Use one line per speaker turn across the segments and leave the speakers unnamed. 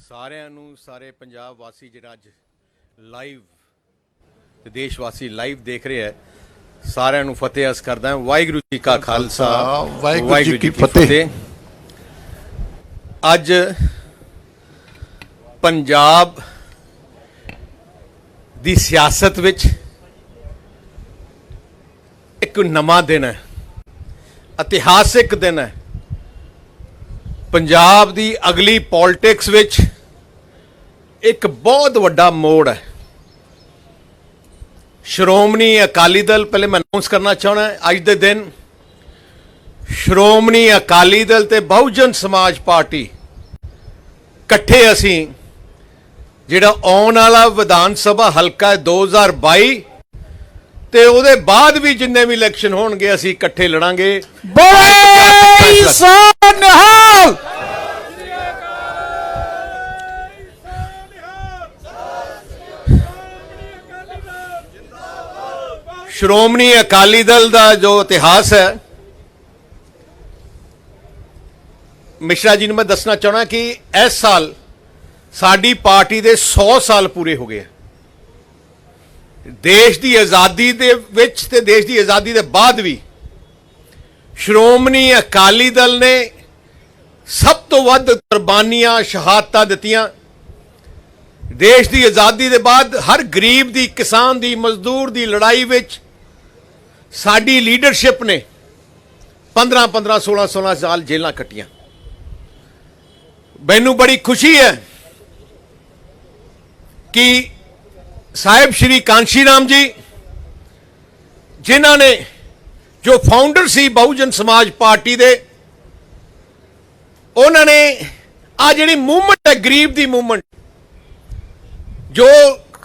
ਸਾਰਿਆਂ ਨੂੰ ਸਾਰੇ ਪੰਜਾਬ ਵਾਸੀ ਜਿਹੜਾ ਅੱਜ ਲਾਈਵ ਤੇ ਦੇਸ਼ ਵਾਸੀ ਲਾਈਵ ਦੇਖ ਰਹੇ ਹੈ ਸਾਰਿਆਂ ਨੂੰ ਫਤਿਹ ਅਰਜ਼ ਕਰਦਾ ਹਾਂ। ਵਾਹਿਗੁਰੂ ਜੀ ਕਾ ਖਾਲਸਾ ਵਾਹਿਗੁਰੂ ਜੀ ਕੀ ਫਤਿਹ। ਅੱਜ ਪੰਜਾਬ ਦੀ ਸਿਆਸਤ ਵਿੱਚ ਇੱਕ ਨਵਾਂ ਦਿਨ ਹੈ, ਇਤਿਹਾਸਿਕ ਦਿਨ ਹੈ। ਪੰਜਾਬ ਦੀ ਅਗਲੀ ਪੋਲਿਟਿਕਸ ਵਿੱਚ ਇੱਕ ਬਹੁਤ ਵੱਡਾ ਮੋੜ ਹੈ। ਸ਼੍ਰੋਮਣੀ ਅਕਾਲੀ ਦਲ, ਪਹਿਲੇ ਮੈਂ ਅਨਾਉਂਸ ਕਰਨਾ ਚਾਹੁੰਦਾ ਅੱਜ ਦੇ ਦਿਨ ਸ਼੍ਰੋਮਣੀ ਅਕਾਲੀ ਦਲ ਤੇ ਬਹੁਜਨ ਸਮਾਜ ਪਾਰਟੀ ਇਕੱਠੇ ਅਸੀਂ ਜਿਹੜਾ ਆਉਣ ਵਾਲਾ ਵਿਧਾਨ ਸਭਾ ਹਲਕਾ 2022 ਤੇ ਉਹਦੇ ਬਾਅਦ ਵੀ ਜਿੰਨੇ ਵੀ ਇਲੈਕਸ਼ਨ ਹੋਣਗੇ ਅਸੀਂ ਇਕੱਠੇ ਲੜਾਂਗੇ।
ਬੋਲੇ ਸੋ ਨਿਹਾਲ।
ਸ਼੍ਰੋਮਣੀ ਅਕਾਲੀ ਦਲ ਦਾ ਜੋ ਇਤਿਹਾਸ ਹੈ, ਮਿਸ਼ਰਾ ਜੀ ਨੂੰ ਮੈਂ ਦੱਸਣਾ ਚਾਹਣਾ ਕਿ ਇਸ ਸਾਲ ਸਾਡੀ ਪਾਰਟੀ ਦੇ 100 ਸਾਲ ਪੂਰੇ ਹੋ ਗਏ। ਦੇਸ਼ ਦੀ ਆਜ਼ਾਦੀ ਦੇ ਵਿੱਚ ਤੇ ਦੇਸ਼ ਦੀ ਆਜ਼ਾਦੀ ਦੇ ਬਾਅਦ ਵੀ ਸ਼੍ਰੋਮਣੀ ਅਕਾਲੀ ਦਲ ਨੇ ਸਭ ਤੋਂ ਵੱਧ ਕੁਰਬਾਨੀਆਂ ਸ਼ਹਾਦਤਾਂ ਦਿੱਤੀਆਂ। ਦੇਸ਼ ਦੀ ਆਜ਼ਾਦੀ ਦੇ ਬਾਅਦ ਹਰ ਗਰੀਬ ਦੀ, ਕਿਸਾਨ ਦੀ, ਮਜ਼ਦੂਰ ਦੀ ਲੜਾਈ ਵਿੱਚ ਸਾਡੀ ਲੀਡਰਸ਼ਿਪ ਨੇ 15-15, 16-16 ਸਾਲ ਜੇਲਾਂ ਕੱਟੀਆਂ। ਮੈਨੂੰ ਬੜੀ ਖੁਸ਼ੀ ਹੈ ਕਿ ਸਾਹਿਬ ਸ਼੍ਰੀ ਕਾਂਸ਼ੀ ਰਾਮ ਜੀ ਜਿਨ੍ਹਾਂ ਨੇ ਜੋ ਫਾਊਂਡਰ ਸੀ ਬਹੁਜਨ ਸਮਾਜ ਪਾਰਟੀ ਦੇ, ਉਹਨਾਂ ਨੇ ਆ ਜਿਹੜੀ ਮੂਵਮੈਂਟ ਹੈ ਗਰੀਬ ਦੀ ਮੂਵਮੈਂਟ, ਜੋ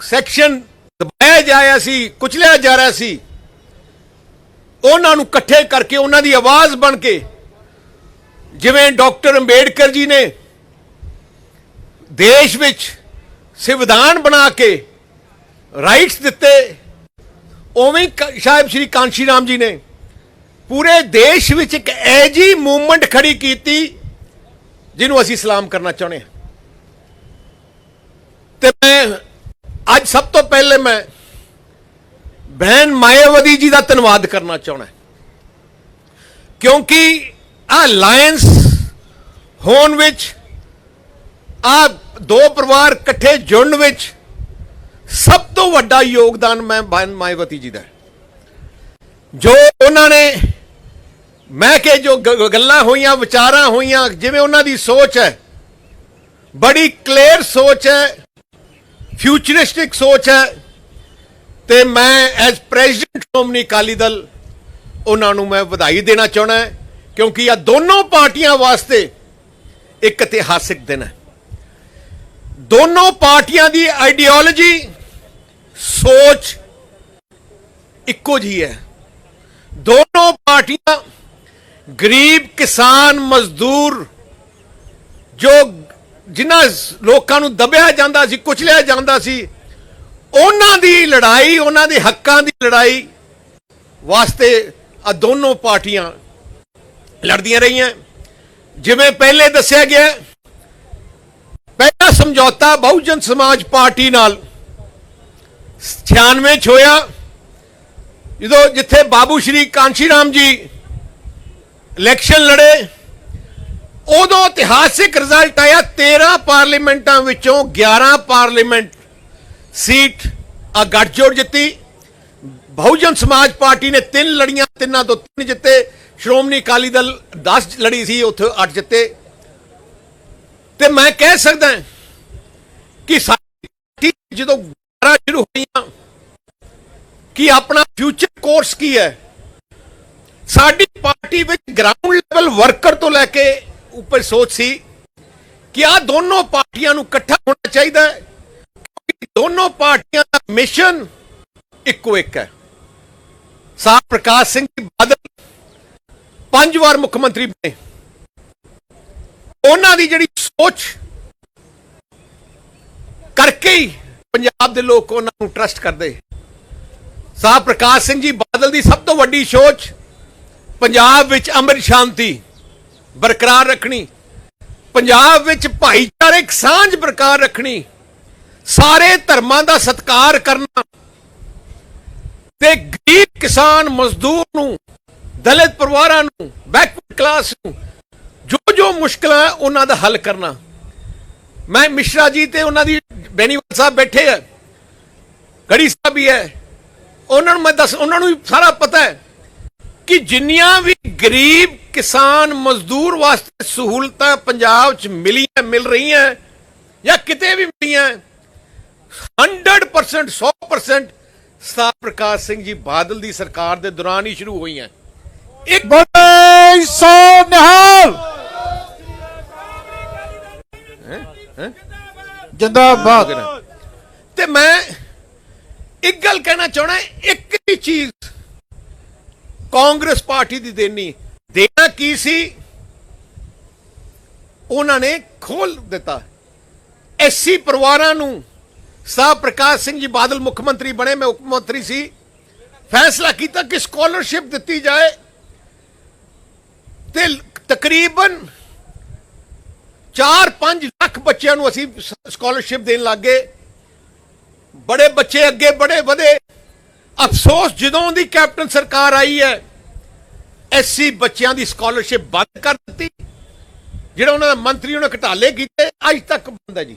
ਸੈਕਸ਼ਨ ਦਬਾਇਆ ਜਾ ਰਿਹਾ ਸੀ, ਕੁਚਲਿਆ ਜਾ ਰਿਹਾ ਸੀ, ਉਹਨਾਂ ਨੂੰ ਇਕੱਠੇ ਕਰਕੇ ਉਹਨਾਂ ਦੀ ਆਵਾਜ਼ ਬਣ ਕੇ, ਜਿਵੇਂ ਡਾਕਟਰ ਅੰਬੇਡਕਰ ਜੀ ਨੇ ਦੇਸ਼ ਵਿੱਚ ਸੰਵਿਧਾਨ ਬਣਾ ਕੇ ਰਾਈਟਸ ਦਿੱਤੇ, ਉਵੇਂ ਸਾਹਿਬ ਸ਼੍ਰੀ ਕਾਂਸ਼ੀ ਰਾਮ ਜੀ ਨੇ ਪੂਰੇ ਦੇਸ਼ ਵਿੱਚ ਇੱਕ ਐਜੀ ਮੂਵਮੈਂਟ ਖੜੀ ਕੀਤੀ ਜਿਹਨੂੰ ਅਸੀਂ ਸਲਾਮ ਕਰਨਾ ਚਾਹੁੰਦੇ ਹਾਂ। ਤੇ ਮੈਂ ਅੱਜ ਸਭ ਤੋਂ ਪਹਿਲੇ ਮੈਂ ਬਹਿਨ ਮਾਇਆਵਤੀ ਜੀ ਦਾ ਧੰਨਵਾਦ ਕਰਨਾ ਚਾਹੁੰਦਾ, ਕਿਉਂਕਿ ਆ ਅਲਾਇੰਸ ਹੋਣ ਵਿੱਚ, ਆ ਦੋ ਪਰਿਵਾਰ ਇਕੱਠੇ ਜੁੜਨ ਵਿੱਚ ਸਭ ਤੋਂ ਵੱਡਾ ਯੋਗਦਾਨ ਮੈਂ ਬਹਿਨ ਮਾਇਆਵਤੀ ਜੀ ਦਾ। ਜੋ ਉਹਨਾਂ ਨੇ ਮੈਂ ਕਿ ਜੋ ਗੱਲਾਂ ਹੋਈਆਂ, ਵਿਚਾਰਾਂ ਹੋਈਆਂ, ਜਿਵੇਂ ਉਹਨਾਂ ਦੀ ਸੋਚ ਹੈ, ਬੜੀ ਕਲੀਅਰ ਸੋਚ ਹੈ, ਫਿਊਚਰਿਸਟਿਕ ਸੋਚ ਹੈ। ਤੇ ਮੈਂ ਐਜ਼ ਪ੍ਰੈਜ਼ੀਡੈਂਟ ਸ਼੍ਰੋਮਣੀ ਅਕਾਲੀ ਦਲ ਉਹਨਾਂ ਨੂੰ ਮੈਂ ਵਧਾਈ ਦੇਣਾ ਚਾਹੁੰਦਾ, ਕਿਉਂਕਿ ਇਹ ਦੋਨੋਂ ਪਾਰਟੀਆਂ ਵਾਸਤੇ ਇੱਕ ਇਤਿਹਾਸਿਕ ਦਿਨ ਹੈ। ਦੋਨੋਂ ਪਾਰਟੀਆਂ ਦੀ ਆਈਡੀਓਲੋਜੀ, ਸੋਚ ਇੱਕੋ ਜਿਹੀ ਹੈ। ਦੋਨੋਂ ਪਾਰਟੀਆਂ ਗਰੀਬ, ਕਿਸਾਨ, ਮਜ਼ਦੂਰ, ਜੋ ਜਿਨ੍ਹਾਂ ਲੋਕਾਂ ਨੂੰ ਦਬਿਆ ਜਾਂਦਾ ਸੀ, ਕੁਚਲਿਆ ਜਾਂਦਾ ਸੀ, ਉਹਨਾਂ ਦੀ ਲੜਾਈ, ਉਹਨਾਂ ਦੇ ਹੱਕਾਂ ਦੀ ਲੜਾਈ ਵਾਸਤੇ ਆ ਦੋਨੋਂ ਪਾਰਟੀਆਂ ਲੜਦੀਆਂ ਰਹੀਆਂ। ਜਿਵੇਂ ਪਹਿਲੇ ਦੱਸਿਆ ਗਿਆ, ਪਹਿਲਾ ਸਮਝੌਤਾ ਬਹੁਜਨ ਸਮਾਜ ਪਾਰਟੀ ਨਾਲ 96 ਚ ਹੋਇਆ, ਜਦੋਂ ਜਿੱਥੇ ਬਾਬੂ ਸ਼੍ਰੀ ਕਾਂਸ਼ੀ ਰਾਮ ਜੀ ਇਲੈਕਸ਼ਨ ਲੜੇ, ਉਦੋਂ ਇਤਿਹਾਸਿਕ ਰਿਜ਼ਲਟ ਆਇਆ। 13 ਪਾਰਲੀਮੈਂਟਾਂ ਵਿੱਚੋਂ 11 ਪਾਰਲੀਮੈਂਟ ਸੀਟ ਆ ਗੱਠਜੋੜ ਜਿੱਤੀ। ਬਹੁਜਨ ਸਮਾਜ ਪਾਰਟੀ ਨੇ 3 ਲੜੀਆਂ, 3 ਤੋਂ 3 ਜਿੱਤੇ। ਸ਼੍ਰੋਮਣੀ ਅਕਾਲੀ ਦਲ 10 ਲੜੀ ਸੀ, ਉੱਥੇ 8 ਜਿੱਤੇ। ਤੇ ਮੈਂ ਕਹਿ ਸਕਦਾ ਕਿ ਸਾਡੀ ਜਦੋਂ ਗਾਰਾਂ ਸ਼ੁਰੂ ਹੋਈਆਂ ਕਿ ਆਪਣਾ ਫਿਊਚਰ ਕੋਰਸ ਕੀ ਹੈ, ਸਾਡੀ ਪਾਰਟੀ ਵਿੱਚ ਗਰਾਊਂਡ ਲੈਵਲ ਵਰਕਰ ਤੋਂ ਲੈ ਕੇ ਉੱਪਰ ਸੋਚ ਸੀ ਕਿ ਆ ਦੋਨੋਂ ਪਾਰਟੀਆਂ ਨੂੰ ਇਕੱਠਾ ਹੋਣਾ ਚਾਹੀਦਾ ਹੈ, ਕਿਉਂਕਿ ਦੋਨੋਂ ਪਾਰਟੀਆਂ ਦਾ ਮਿਸ਼ਨ ਇੱਕੋ ਇੱਕ ਹੈ। ਸਾਹਿਬ ਪ੍ਰਕਾਸ਼ ਸਿੰਘ ਜੀ ਬਾਦਲ 5 ਵਾਰ ਮੁੱਖ ਮੰਤਰੀ ਬਣੇ, ਉਹਨਾਂ ਦੀ ਜਿਹੜੀ ਸੋਚ ਕਰਕੇ ਹੀ ਪੰਜਾਬ ਦੇ ਲੋਕ ਉਹਨਾਂ ਨੂੰ ਟਰਸਟ ਕਰਦੇ। ਸਾਹਿਬ ਪ੍ਰਕਾਸ਼ ਸਿੰਘ ਜੀ ਬਾਦਲ ਦੀ ਸਭ ਤੋਂ ਵੱਡੀ ਸੋਚ ਪੰਜਾਬ ਵਿੱਚ ਅਮਨ ਸ਼ਾਂਤੀ ਬਰਕਰਾਰ ਰੱਖਣੀ, ਪੰਜਾਬ ਵਿੱਚ ਭਾਈਚਾਰਕ ਸਾਂਝ ਬਰਕਰਾਰ ਰੱਖਣੀ, ਸਾਰੇ ਧਰਮਾਂ ਦਾ ਸਤਿਕਾਰ ਕਰਨਾ ਤੇ ਗਰੀਬ ਕਿਸਾਨ ਮਜ਼ਦੂਰ ਨੂੰ, ਦਲਿਤ ਪਰਿਵਾਰਾਂ ਨੂੰ, ਬੈਕਵਰਡ ਕਲਾਸ ਨੂੰ ਜੋ ਮੁਸ਼ਕਲਾਂ ਉਹਨਾਂ ਦਾ ਹੱਲ ਕਰਨਾ। ਮੈਂ ਮਿਸ਼ਰਾ ਜੀ ਤੇ ਉਹਨਾਂ ਦੀ ਬੈਨੀਵਾਲ ਸਾਹਿਬ ਬੈਠੇ ਆ, ਗੜੀ ਸਾਹਿਬ ਵੀ ਹੈ, ਉਹਨਾਂ ਨੂੰ ਵੀ ਸਾਰਾ ਪਤਾ ਹੈ ਕਿ ਜਿੰਨੀਆਂ ਵੀ ਗਰੀਬ ਕਿਸਾਨ ਮਜ਼ਦੂਰ ਵਾਸਤੇ ਸਹੂਲਤਾਂ ਪੰਜਾਬ 'ਚ ਮਿਲ ਰਹੀਆਂ ਜਾਂ ਕਿਤੇ ਵੀ ਮਿਲੀਆਂ 100% 100% ਸਰਦਾਰ ਪ੍ਰਕਾਸ਼ ਸਿੰਘ ਜੀ ਬਾਦਲ ਦੀ ਸਰਕਾਰ ਦੇ ਦੌਰਾਨ ਹੀ ਸ਼ੁਰੂ ਹੋਈਆਂ। ਇੱਕ
ਬੋਲੇ ਸੋ ਨਿਹਾਲ ਜਿੰਦਾਬਾਦ।
ਤੇ ਮੈਂ ਇੱਕ ਗੱਲ ਕਹਿਣਾ ਚਾਹਣਾ, ਇੱਕ ਹੀ ਚੀਜ਼ ਕਾਂਗਰਸ ਪਾਰਟੀ ਦੀ ਦੇਣਾ ਕੀ ਸੀ, ਉਹਨਾਂ ਨੇ ਖੋਲ ਦਿੱਤਾ। ਐਸਸੀ ਪਰਿਵਾਰਾਂ ਨੂੰ ਸਾਹਿਬ ਪ੍ਰਕਾਸ਼ ਸਿੰਘ ਜੀ ਬਾਦਲ ਮੁੱਖ ਮੰਤਰੀ ਬਣੇ, ਮੈਂ ਉਪ ਮੰਤਰੀ ਸੀ, ਫੈਸਲਾ ਕੀਤਾ ਕਿ ਸਕਾਲਰਸ਼ਿਪ ਦਿੱਤੀ ਜਾਏ ਤੇ ਤਕਰੀਬਨ 4-5 ਲੱਖ ਬੱਚਿਆਂ ਨੂੰ ਅਸੀਂ ਸਕਾਲਰਸ਼ਿਪ ਦੇਣ ਲੱਗੇ। ਬੜੇ ਬੱਚੇ ਅੱਗੇ ਬੜੇ ਵਧੇ। ਅਫਸੋਸ ਜਦੋਂ ਦੀ ਕੈਪਟਨ ਸਰਕਾਰ ਆਈ ਹੈ, ਐਸਸੀ ਬੱਚਿਆਂ ਦੀ ਸਕਾਲਰਸ਼ਿਪ ਬੰਦ ਕਰ ਦਿੱਤੀ। ਜਿਹੜਾ ਉਹਨਾਂ ਦਾ ਮੰਤਰੀ ਉਹਨੇ ਘਟਾਲੇ ਕੀਤੇ, ਅੱਜ ਤੱਕ ਬੰਦ ਹੈ ਜੀ।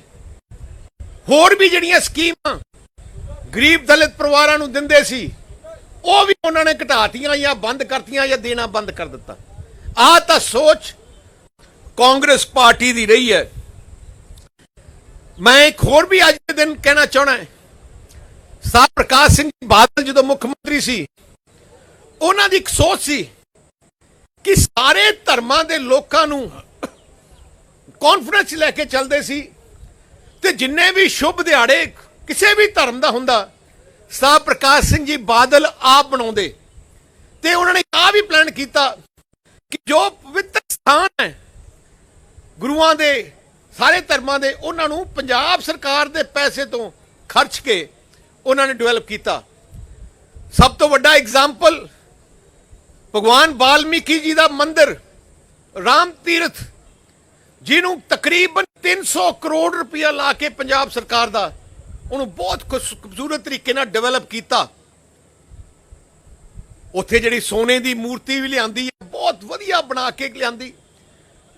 ਹੋਰ ਵੀ ਜਿਹੜੀਆਂ ਸਕੀਮਾਂ ਗਰੀਬ ਦਲਿਤ ਪਰਿਵਾਰਾਂ ਨੂੰ ਦਿੰਦੇ ਸੀ, ਉਹ ਵੀ ਉਹਨਾਂ ਨੇ ਘਟਾਤੀਆਂ ਜਾਂ ਬੰਦ ਕਰਤੀਆਂ ਜਾਂ ਦੇਣਾ ਬੰਦ ਕਰ ਦਿੱਤਾ। ਆਹ ਤਾਂ ਸੋਚ ਕਾਂਗਰਸ ਪਾਰਟੀ ਦੀ ਰਹੀ ਹੈ। ਮੈਂ ਇੱਕ ਹੋਰ ਵੀ ਅੱਜ ਦੇ ਦਿਨ ਕਹਿਣਾ ਚਾਹਣਾ ਹੈ, ਸਾਹਿਬ ਪ੍ਰਕਾਸ਼ ਸਿੰਘ ਬਾਦਲ ਜਦੋਂ ਮੁੱਖ ਮੰਤਰੀ ਸੀ, ਉਹਨਾਂ ਦੀ ਇੱਕ ਸੋਚ ਸੀ ਕਿ ਸਾਰੇ ਧਰਮਾਂ ਦੇ ਲੋਕਾਂ ਨੂੰ ਕਾਨਫਰੰਸ ਲੈ ਕੇ ਚੱਲਦੇ ਸੀ ਤੇ ਜਿੰਨੇ ਵੀ ਸ਼ੁਭ ਦਿਹਾੜੇ ਕਿਸੇ ਵੀ ਧਰਮ ਦਾ ਹੁੰਦਾ, ਸਾਹਿਬ ਪ੍ਰਕਾਸ਼ ਸਿੰਘ ਜੀ ਬਾਦਲ ਆਪ ਬਣਾਉਂਦੇ। ਤੇ ਉਹਨਾਂ ਨੇ ਆਹ ਵੀ ਪਲਾਨ ਕੀਤਾ ਕਿ ਜੋ ਪਵਿੱਤਰ ਸਥਾਨ ਹੈ ਗੁਰੂਆਂ ਦੇ, ਸਾਰੇ ਧਰਮਾਂ ਦੇ, ਉਹਨਾਂ ਨੂੰ ਪੰਜਾਬ ਸਰਕਾਰ ਦੇ ਪੈਸੇ ਤੋਂ ਖਰਚ ਕੇ ਉਹਨਾਂ ਨੇ ਡਿਵੈਲਪ ਕੀਤਾ। ਸਭ ਤੋਂ ਵੱਡਾ ਐਗਜ਼ਾਮਪਲ ਭਗਵਾਨ ਵਾਲਮੀਕੀ ਜੀ ਦਾ ਮੰਦਿਰ ਰਾਮ ਤੀਰਥ, ਜਿਹਨੂੰ ਤਕਰੀਬਨ 300 ਕਰੋੜ ਰੁਪਇਆ ਲਾ ਕੇ ਪੰਜਾਬ ਸਰਕਾਰ ਦਾ ਉਹਨੂੰ ਬਹੁਤ ਖੂਬਸੂਰਤ ਤਰੀਕੇ ਨਾਲ ਡਿਵੈਲਪ ਕੀਤਾ। ਉੱਥੇ ਜਿਹੜੀ ਸੋਨੇ ਦੀ ਮੂਰਤੀ ਵੀ ਲਿਆਂਦੀ ਹੈ, ਬਹੁਤ ਵਧੀਆ ਬਣਾ ਕੇ ਲਿਆਂਦੀ।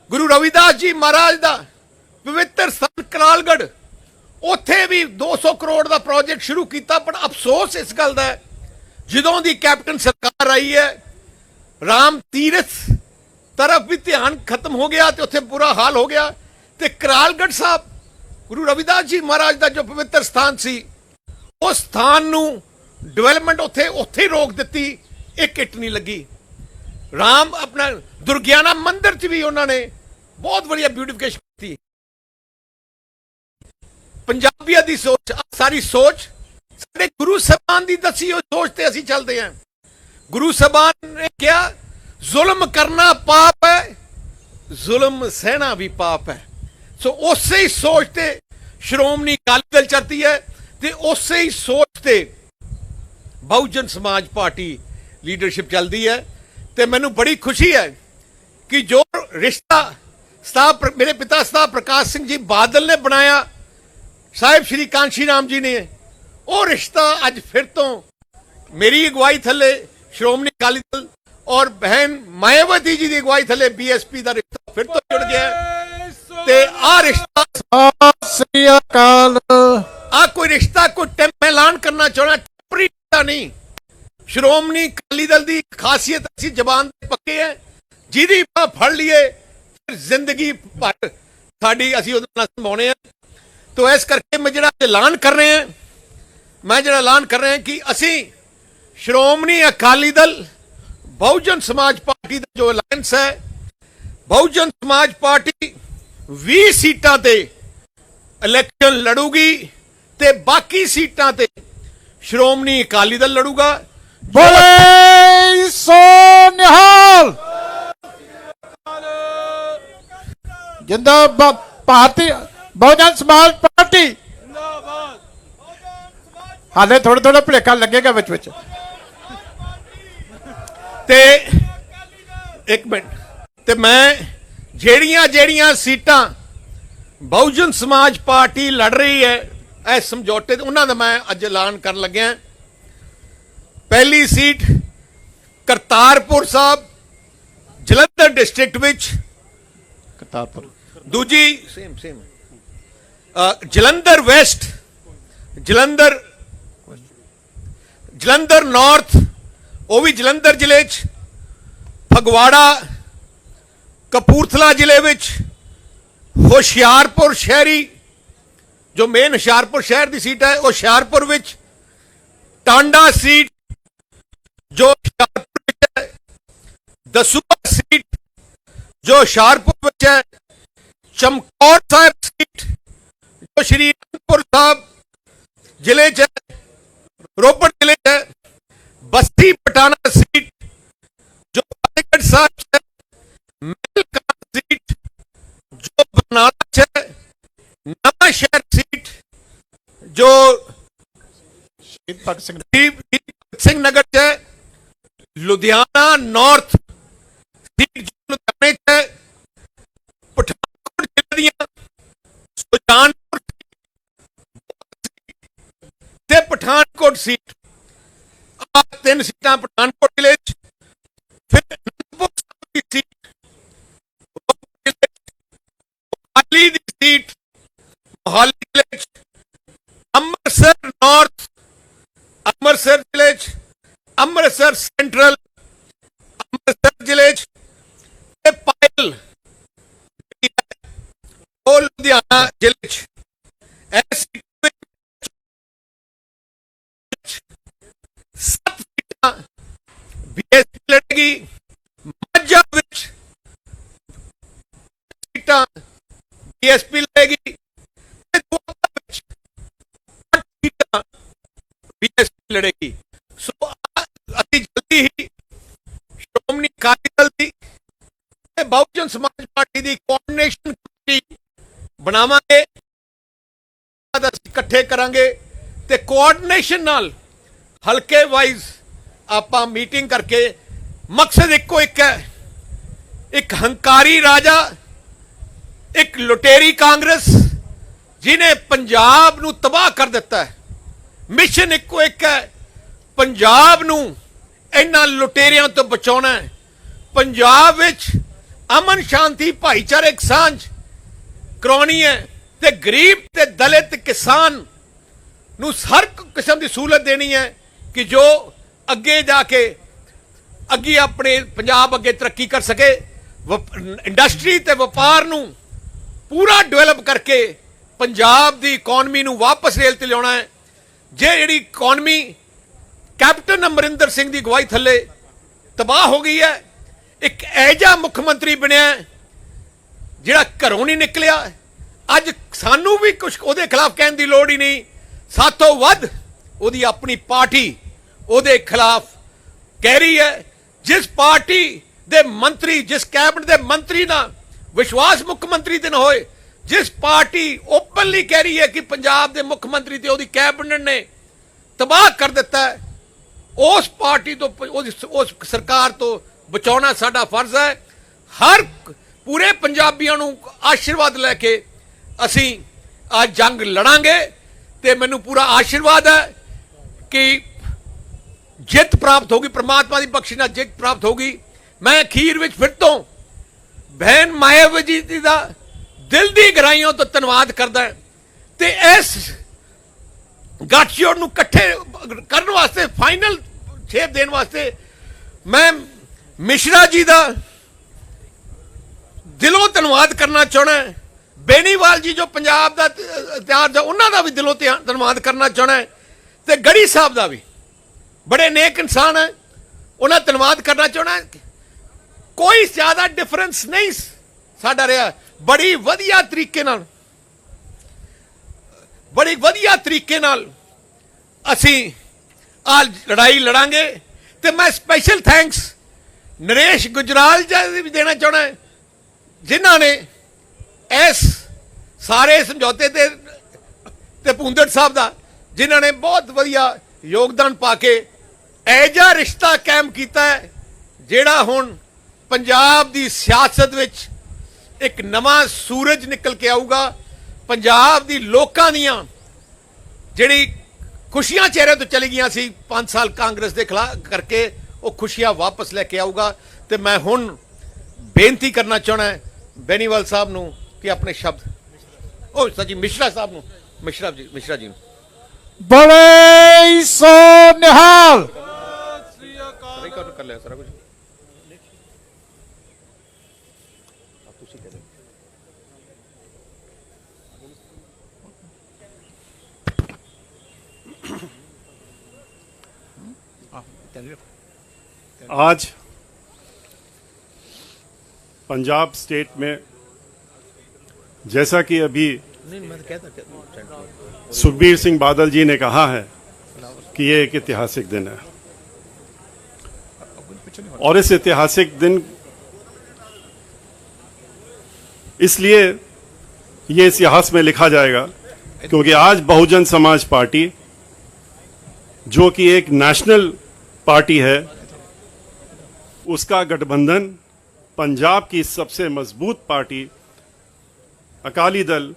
ਗੁਰੂ ਰਵਿਦਾਸ ਜੀ ਮਹਾਰਾਜ ਦਾ ਪਵਿੱਤਰ ਸਥਾਨ ਕਰਾਲਗੜ੍ਹ, ਉੱਥੇ ਵੀ 200 ਕਰੋੜ ਦਾ ਪ੍ਰੋਜੈਕਟ ਸ਼ੁਰੂ ਕੀਤਾ। ਪਰ ਅਫਸੋਸ ਇਸ ਗੱਲ ਦਾ ਹੈ, ਜਦੋਂ ਦੀ ਕੈਪਟਨ ਸਰਕਾਰ ਆਈ ਹੈ, ਰਾਮ ਤੀਰਥ ਤਰਫ ਵੀ ਧਿਆਨ ਖਤਮ ਹੋ ਗਿਆ ਤੇ ਉੱਥੇ ਬੁਰਾ ਹਾਲ ਹੋ ਗਿਆ। ਤੇ ਕਰਾਲਗੜ੍ਹ ਸਾਹਿਬ ਗੁਰੂ ਰਵਿਦਾਸ ਜੀ ਮਹਾਰਾਜ ਦਾ ਜੋ ਪਵਿੱਤਰ ਸਥਾਨ ਸੀ, ਉਸ ਸਥਾਨ ਨੂੰ ਡਿਵੈਲਪਮੈਂਟ ਉੱਥੇ ਰੋਕ ਦਿੱਤੀ। ਇੱਕ ਇੱਟ ਨਹੀਂ ਲੱਗੀ। ਰਾਮ ਆਪਣਾ ਦੁਰਗਿਆਨਾ ਮੰਦਿਰ 'ਚ ਵੀ ਉਹਨਾਂ ਨੇ ਬਹੁਤ ਵਧੀਆ ਬਿਊਟੀਫਿਕੇਸ਼ਨ ਕੀਤੀ। ਪੰਜਾਬੀਆਂ ਦੀ ਸੋਚ, ਸਾਰੀ ਸੋਚ ਸਾਡੇ ਗੁਰੂ ਸਾਹਿਬਾਨ ਦੀ ਦੱਸੀ ਹੋਈ ਸੋਚ ਤੇ ਅਸੀਂ ਚੱਲਦੇ ਹਾਂ। ਗੁਰੂ ਸਾਹਿਬਾਨ ਨੇ ਕਿਹਾ ਜ਼ੁਲਮ ਕਰਨਾ ਪਾਪ ਹੈ, ਜ਼ੁਲਮ ਸਹਿਣਾ ਵੀ ਪਾਪ ਹੈ। ਸੋ ਉਸੇ ਹੀ ਸੋਚ ਤੇ ਸ਼੍ਰੋਮਣੀ ਅਕਾਲੀ ਦਲ ਚੱਲਦੀ ਹੈ ਤੇ ਉਸੇ ਹੀ ਸੋਚ ਤੇ ਬਹੁਜਨ ਸਮਾਜ ਪਾਰਟੀ ਲੀਡਰਸ਼ਿਪ ਚੱਲਦੀ ਹੈ। ਤੇ ਮੈਨੂੰ ਬੜੀ ਖੁਸ਼ੀ ਹੈ ਕਿ ਜੋ ਰਿਸ਼ਤਾ ਮੇਰੇ ਪਿਤਾ ਸਾਹਿਬ ਪ੍ਰਕਾਸ਼ ਸਿੰਘ ਜੀ ਬਾਦਲ ਨੇ ਬਣਾਇਆ, ਸਾਹਿਬ ਸ਼੍ਰੀ ਕਾਂਸ਼ੀ ਰਾਮ ਜੀ ਨੇ, ਉਹ ਰਿਸ਼ਤਾ ਅੱਜ ਫਿਰ ਤੋਂ ਮੇਰੀ ਅਗਵਾਈ ਥੱਲੇ ਸ਼੍ਰੋਮਣੀ ਅਕਾਲੀ ਦਲ ਔਰ ਬਹਿਨ ਮਾਇਆਵਤੀ ਜੀ ਦੀ ਅਗਵਾਈ ਥੱਲੇ ਬੀਐਸਪੀ ਦਾ ਰਿਸ਼ਤਾ ਫਿਰ ਤੋਂ ਜੁੜ ਗਿਆ। ਤੇ ਆਹ ਰਿਸ਼ਤਾ
ਸ੍ਰੀ ਅਕਾਲ,
ਕੋਈ ਰਿਸ਼ਤਾ ਕੋਈ ਮੈਂ ਐਲਾਨ ਕਰਨਾ ਚਾਹਣਾ, ਟੈਂਪਰੇਰੀ ਰਿਸ਼ਤਾ ਨਹੀਂ। ਸ਼੍ਰੋਮਣੀ ਅਕਾਲੀ ਦਲ ਦੀ ਖਾਸੀਅਤ ਅਸੀਂ ਜ਼ਬਾਨ ਦੇ ਪੱਕੇ ਹੈ, ਜਿਹਦੀ ਬਾਂਹ ਫੜ ਲਈਏ ਫਿਰ ਜ਼ਿੰਦਗੀ ਭਰ ਸਾਡੀ ਅਸੀਂ ਉਹਦੇ ਨਾਲ ਸੰਭਾਉਣੇ ਆ। ਤੋ ਇਸ ਕਰਕੇ ਮੈਂ ਜਿਹੜਾ ਐਲਾਨ ਕਰ ਰਹੇ ਹਾਂ ਕਿ ਅਸੀਂ ਸ਼੍ਰੋਮਣੀ ਅਕਾਲੀ ਦਲ ਬਹੁਜਨ ਸਮਾਜ ਪਾਰਟੀ ਦਾ ਜੋ ਅਲਾਇੰਸ ਹੈ, ਬਹੁਜਨ ਸਮਾਜ ਪਾਰਟੀ 20 ਸੀਟਾਂ ਤੇ ਇਲੈਕਸ਼ਨ ਲੜੂਗੀ ਤੇ ਬਾਕੀ ਸੀਟਾਂ ਤੇ ਸ਼੍ਰੋਮਣੀ ਅਕਾਲੀ ਦਲ ਲੜੂਗਾ।
ਬੋਲੇ ਸੋ ਨਿਹਾਲ ਜਿੰਦਾਬਾਦ। ਭਾਰਤੀ ਬਹੁਜਨ ਸਮਾਜ ਪਾਰਟੀ ਜਿੰਦਾਬਾਦ। ਹਾਲੇ ਥੋੜਾ ਭੁਲੇਖਾ ਲੱਗੇਗਾ ਵਿੱਚ ਤੇ
ਇੱਕ ਮਿੰਟ। ਤੇ ਮੈਂ ਜਿਹੜੀਆਂ ਜਿਹੜੀਆਂ ਸੀਟਾਂ ਬਹੁਜਨ ਸਮਾਜ ਪਾਰਟੀ ਲੜ ਰਹੀ ਹੈ ਇਸ ਸਮਝੌਤੇ ਤੇ ਉਹਨਾਂ ਦਾ ਮੈਂ ਅੱਜ ਐਲਾਨ ਕਰਨ ਲੱਗਿਆ। ਪਹਿਲੀ ਸੀਟ ਕਰਤਾਰਪੁਰ ਸਾਹਿਬ ਜਲੰਧਰ ਡਿਸਟ੍ਰਿਕਟ ਵਿੱਚ,
ਕਰਤਾਰਪੁਰ।
ਦੂਜੀ same Jalandhar West, Jalandhar north ਉਹ ਵੀ ਜਲੰਧਰ ਜ਼ਿਲ੍ਹੇ 'ਚ, ਫਗਵਾੜਾ ਕਪੂਰਥਲਾ ਜ਼ਿਲ੍ਹੇ ਵਿੱਚ, ਹੁਸ਼ਿਆਰਪੁਰ ਸ਼ਹਿਰੀ ਜੋ ਮੇਨ ਹੁਸ਼ਿਆਰਪੁਰ ਸ਼ਹਿਰ ਦੀ ਸੀਟ ਹੈ ਉਹ ਹੁਸ਼ਿਆਰਪੁਰ ਵਿੱਚ, ਟਾਂਡਾ ਸੀਟ ਜੋ ਹੁਸ਼ਿਆਰਪੁਰ ਵਿੱਚ ਹੈ, ਦਸੂਹਾ ਸੀਟ ਜੋ ਹੁਸ਼ਿਆਰਪੁਰ ਵਿੱਚ ਹੈ, ਚਮਕੌਰ ਸਾਹਿਬ ਸੀਟ ਜੋ ਸ਼੍ਰੀ ਅਨੰਦਪੁਰ ਸਾਹਿਬ ਜ਼ਿਲ੍ਹੇ 'ਚ ਹੈ, ਰੋਪੜ ਜ਼ਿਲ੍ਹੇ 'ਚ ਹੈ, ਬਸਤੀ ਪਟਾਣਾ ਸੀਟ ਜੋ ਫਤਿਹਗੜ੍ਹ ਸਾਹਿਬ 'ਚ ਹੈ, ਮਿਲਕਾ ਸੀਟ ਜੋ ਬਰਨਾਲਾ 'ਚ ਹੈ, ਨਵਾਂ ਸ਼ਹਿਰ ਸੀਟ ਜੋ
ਸ਼ਹੀਦ ਭਗਤ ਸਿੰਘ
ਭਗਤ ਸਿੰਘ ਨਗਰ 'ਚ ਹੈ, ਲੁਧਿਆਣਾ ਨਾਰਥ ਸੀਟ ਜੋ ਲੁਧਿਆਣੇ 'ਚ ਹੈ, ਪਠਾਨਕੋਟ ਜ਼ਿਲ੍ਹੇ ਦੀਆਂ ਸੁਜਾਨਪੁਰ ਤੇ ਪਠਾਨਕੋਟ ਸੀਟ, ਆ ਤਿੰਨ ਸੀਟਾਂ ਪਠਾਨਕੋਟ ਜ਼ਿਲ੍ਹੇ 'ਚ। ਫਿਰ ਅਨੰਦਪੁਰ ਸਾਹਿਬ ਦੀ ਸੀਟ, ਮੋਹਾਲੀ ਦੀ ਸੀਟ ਮੋਹਾਲੀ ਜ਼ਿਲ੍ਹੇ 'ਚ, ਅੰਮ੍ਰਿਤਸਰ ਨਾਰਥ ਅੰਮ੍ਰਿਤਸਰ ਜ਼ਿਲ੍ਹੇ 'ਚ, ਅੰਮ੍ਰਿਤਸਰ ਸੈਂਟਰਲ ਅੰਮ੍ਰਿਤਸਰ ਜ਼ਿਲ੍ਹੇ 'ਚ, ਤੇ ਪਾਇਲ ਉਹ ਲੁਧਿਆਣਾ ਜ਼ਿਲ੍ਹੇ 'ਚ। ਇਸ ਸੀਟ ਵਿੱਚ 7 ਸੀਟਾਂ ਬੀਐਸਪੀ ਲੜੇਗੀ, ਮਾਝਾ ਵਿੱਚ ਸੀਟਾਂ ਬੀਐਸਪੀ ਲੜੇਗੀ, ਤੇ ਦੁਆਬਾ ਵਿੱਚ 8 ਸੀਟਾਂ ਬੀਐਸਪੀ ਲੜੇਗੀ। ਸੋ ਅਸੀਂ ਜਲਦੀ ਹੀ ਸ਼੍ਰੋਮਣੀ ਅਕਾਲੀ ਦਲ ਦੀ ਤੇ ਬਹੁਜਨ ਸਮਾਜ ਪਾਰਟੀ ਦੀ ਕੋਆਰਡੀਨੇਸ਼ਨ ਕਮੇਟੀ ਬਣਾਵਾਂਗੇ, ਅਸੀਂ ਇਕੱਠੇ ਕਰਾਂਗੇ ਤੇ ਕੋਆਰਡੀਨੇਸ਼ਨ ਨਾਲ ਹਲਕੇ ਵਾਈਜ਼ ਆਪਾਂ ਮੀਟਿੰਗ ਕਰਕੇ ਮਕਸਦ ਇੱਕੋ ਇੱਕ ਹੈ, ਇੱਕ ਹੰਕਾਰੀ ਰਾਜਾ, ਇੱਕ ਲੁਟੇਰੀ ਕਾਂਗਰਸ ਜਿਹਨੇ ਪੰਜਾਬ ਨੂੰ ਤਬਾਹ ਕਰ ਦਿੱਤਾ ਹੈ। ਮਿਸ਼ਨ ਇੱਕੋ ਇੱਕ ਹੈ, ਪੰਜਾਬ ਨੂੰ ਇਹਨਾਂ ਲੁਟੇਰਿਆਂ ਤੋਂ ਬਚਾਉਣਾ ਹੈ, ਪੰਜਾਬ ਵਿੱਚ ਅਮਨ ਸ਼ਾਂਤੀ ਭਾਈਚਾਰਕ ਸਾਂਝ ਕਰਾਉਣੀ ਹੈ ਤੇ ਗਰੀਬ ਤੇ ਦਲਿਤ ਕਿਸਾਨ ਨੂੰ ਹਰ ਕਿਸਮ ਦੀ ਸਹੂਲਤ ਦੇਣੀ ਹੈ ਕਿ ਜੋ ਅੱਗੇ ਜਾ ਕੇ ਅੱਗੇ ਆਪਣੇ ਪੰਜਾਬ ਅੱਗੇ ਤਰੱਕੀ ਕਰ ਸਕੇ। ਇੰਡਸਟਰੀ ਤੇ ਵਪਾਰ ਨੂੰ ਪੂਰਾ ਡਿਵੈਲਪ ਕਰਕੇ ਪੰਜਾਬ ਦੀ ਇਕਨੋਮੀ ਨੂੰ ਵਾਪਸ ਰੇਲ ਤੇ ਲਿਆਉਣਾ ਹੈ। ਜਿਹੜੀ ਇਕਨੋਮੀ ਕੈਪਟਨ ਅਮਰਿੰਦਰ ਸਿੰਘ ਦੀ ਅਗਵਾਈ ਥੱਲੇ ਤਬਾਹ ਹੋ ਗਈ ਹੈ, ਇੱਕ ਐਜਾ ਮੁੱਖ ਮੰਤਰੀ ਬਣਿਆ ਜਿਹੜਾ ਘਰੋਂ ਨਹੀਂ ਨਿਕਲਿਆ। ਅੱਜ ਸਾਨੂੰ ਵੀ ਕੁਝ ਉਹਦੇ ਖਿਲਾਫ ਕਹਿਣ ਦੀ ਲੋੜ ਹੀ ਨਹੀਂ, ਸਾਥੋਂ ਵੱਧ ਉਹਦੀ ਆਪਣੀ ਪਾਰਟੀ ਉਹਦੇ ਖਿਲਾਫ ਕਹਿ ਰਹੀ ਹੈ। ਜਿਸ ਪਾਰਟੀ ਦੇ ਮੰਤਰੀ, ਜਿਸ ਕੈਬਨਿਟ ਦੇ ਮੰਤਰੀ ਨਾਲ ਵਿਸ਼ਵਾਸ ਮੁੱਖ ਮੰਤਰੀ ਤੇ ਨਾ ਹੋਏ, ਜਿਸ ਪਾਰਟੀ ਓਪਨਲੀ ਕਹਿ ਰਹੀ ਹੈ ਕਿ ਪੰਜਾਬ ਦੇ ਮੁੱਖ ਮੰਤਰੀ ਤੇ ਉਹਦੀ ਕੈਬਨਿਟ ਨੇ ਤਬਾਹ ਕਰ ਦਿੱਤਾ ਹੈ, ਉਸ ਪਾਰਟੀ ਤੋਂ ਉਸ ਸਰਕਾਰ ਤੋਂ ਬਚਾਉਣਾ ਸਾਡਾ ਫਰਜ਼ ਹੈ। ਹਰ ਪੂਰੇ ਪੰਜਾਬੀਆਂ ਨੂੰ ਆਸ਼ੀਰਵਾਦ ਲੈ ਕੇ ਅਸੀਂ ਅੱਜ ਜੰਗ ਲੜਾਂਗੇ ਤੇ ਮੈਨੂੰ ਪੂਰਾ ਆਸ਼ੀਰਵਾਦ ਹੈ ਕਿ ਜਿੱਤ ਪ੍ਰਾਪਤ ਹੋਗੀ, ਪ੍ਰਮਾਤਮਾ ਦੀ ਬਖਸ਼ਿਸ਼ ਨਾਲ ਜਿੱਤ ਪ੍ਰਾਪਤ ਹੋਗੀ। ਮੈਂ ਅਖੀਰ ਵਿੱਚ ਫਿਰ ਤੋਂ ਬਹਿਨ ਮਾਇਆਵਤੀ ਜੀ ਦਾ ਦਿਲ ਦੀ ਗਹਿਰਾਈਆਂ ਤੋਂ ਧੰਨਵਾਦ ਕਰਦਾ ਤੇ ਇਸ ਗੱਠਜੋੜ ਨੂੰ ਇਕੱਠੇ ਕਰਨ ਵਾਸਤੇ, ਫਾਈਨਲ ਸ਼ੇਪ ਦੇਣ ਵਾਸਤੇ ਮੈਂ ਮਿਸ਼ਰਾ ਜੀ ਦਾ ਦਿਲੋਂ ਧੰਨਵਾਦ ਕਰਨਾ ਚਾਹੁੰਦਾ। ਬੇਨੀਵਾਲ ਜੀ ਜੋ ਪੰਜਾਬ ਦਾ ਇਤਿਹਾਸ ਦਾ, ਉਹਨਾਂ ਦਾ ਵੀ ਦਿਲੋਂ ਧੰਨਵਾਦ ਕਰਨਾ ਚਾਹੁੰਦਾ ਤੇ ਗੜੀ ਸਾਹਿਬ ਦਾ ਵੀ, ਬੜੇ ਨੇਕ ਇਨਸਾਨ ਹੈ, ਉਹਨਾਂ ਧੰਨਵਾਦ ਕਰਨਾ ਚਾਹੁੰਦਾ। ਕੋਈ ਜ਼ਿਆਦਾ ਡਿਫਰੈਂਸ ਨਹੀਂ ਸਾਡਾ ਰਿਹਾ, ਬੜੀ ਵਧੀਆ ਤਰੀਕੇ ਨਾਲ ਅਸੀਂ ਆ ਲੜਾਈ ਲੜਾਂਗੇ। ਤੇ ਮੈਂ ਸਪੈਸ਼ਲ ਥੈਂਕਸ ਨਰੇਸ਼ ਗੁਜਰਾਲ ਜੀ ਵੀ ਦੇਣਾ ਚਾਹੁੰਦਾ ਜਿਨ੍ਹਾਂ ਨੇ ਇਸ ਸਾਰੇ ਸਮਝੌਤੇ ਤੇ ਭੁੰਦੜ ਸਾਹਿਬ ਦਾ, ਜਿਨ੍ਹਾਂ ਨੇ ਬਹੁਤ ਵਧੀਆ ਯੋਗਦਾਨ ਪਾ ਕੇ ਐਜਾ ਰਿਸ਼ਤਾ ਕਾਇਮ ਕੀਤਾ ਹੈ ਜਿਹੜਾ ਹੁਣ ਪੰਜਾਬ ਦੀ ਸਿਆਸਤ ਵਿੱਚ ਇੱਕ ਨਵਾਂ ਸੂਰਜ ਨਿਕਲ ਕੇ ਆਊਗਾ। ਪੰਜਾਬ ਦੀ ਲੋਕਾਂ ਦੀਆਂ ਜਿਹੜੀ ਖੁਸ਼ੀਆਂ ਚਿਹਰੇ ਤੋਂ ਚਲੀ ਗਈਆਂ ਸੀ 5 ਸਾਲ ਕਾਂਗਰਸ ਦੇ ਖਿਲਾਫ ਕਰਕੇ, ਉਹ ਖੁਸ਼ੀਆਂ ਵਾਪਸ ਲੈ ਕੇ ਆਊਗਾ। ਤੇ ਮੈਂ ਹੁਣ ਬੇਨਤੀ ਕਰਨਾ ਚਾਹਣਾ ਬੈਨੀਵਾਲ ਸਾਹਿਬ ਨੂੰ ਕਿ ਆਪਣੇ ਸ਼ਬਦ, ਉਹ ਸੱਚੀ ਮਿਸ਼ਰਾ ਸਾਹਿਬ ਨੂੰ, ਮਿਸ਼ਰਾ ਜੀ ਨੂੰ
ਬੜੇ ਸੋ ਨਿਹਾਲ।
ਕਰ ਲਿਆ ਸਾਰਾ ਕੁਝ ਤੁਸੀਂ ਕਹਿੰਦੇ।
आज पंजाब स्टेट में, जैसा कि अभी सुखबीर सिंह बादल जी ने कहा है कि ये एक ऐतिहासिक दिन है, और इस ऐतिहासिक दिन इसलिए ये इतिहास में लिखा जाएगा क्योंकि आज बहुजन समाज पार्टी, जो कि एक नेशनल पार्टी है, उसका गठबंधन पंजाब की सबसे मजबूत पार्टी अकाली दल,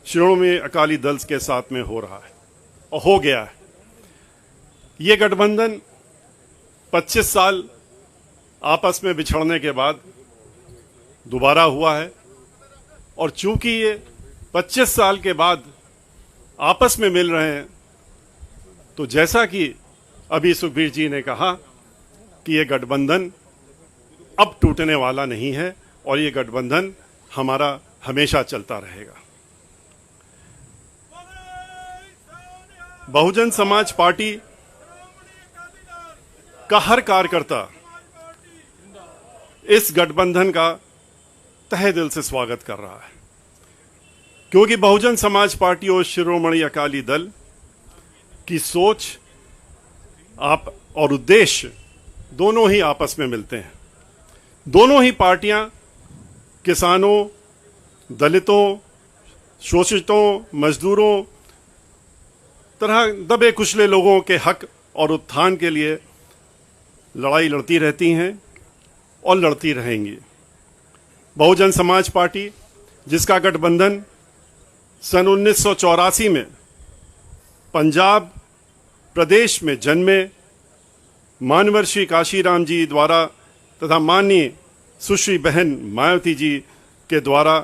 शिरोमणि अकाली दल के साथ में हो रहा है और हो गया है। ये गठबंधन 25 साल आपस में बिछड़ने के बाद दोबारा हुआ है, और चूंकि ये 25 साल के बाद आपस में मिल रहे हैं, तो जैसा कि अभी सुखबीर जी ने कहा कि ये गठबंधन अब टूटने वाला नहीं है, और ये गठबंधन हमारा हमेशा चलता रहेगा। बहुजन समाज पार्टी का हर कार्यकर्ता इस गठबंधन का तहे दिल से स्वागत कर रहा है, क्योंकि बहुजन समाज पार्टी और शिरोमणि अकाली दल की सोच आप और उद्देश्य दोनों ही आपस में मिलते हैं। दोनों ही पार्टियां किसानों, दलितों, शोषितों, मजदूरों, तरह दबे कुचले लोगों के हक और उत्थान के लिए लड़ाई लड़ती रहती हैं और लड़ती रहेंगी। बहुजन समाज पार्टी, जिसका गठबंधन सन 1984 में पंजाब प्रदेश में जन्मे मानवर्षी काशीराम जी द्वारा तथा माननीय सुश्री बहन मायावती जी के द्वारा,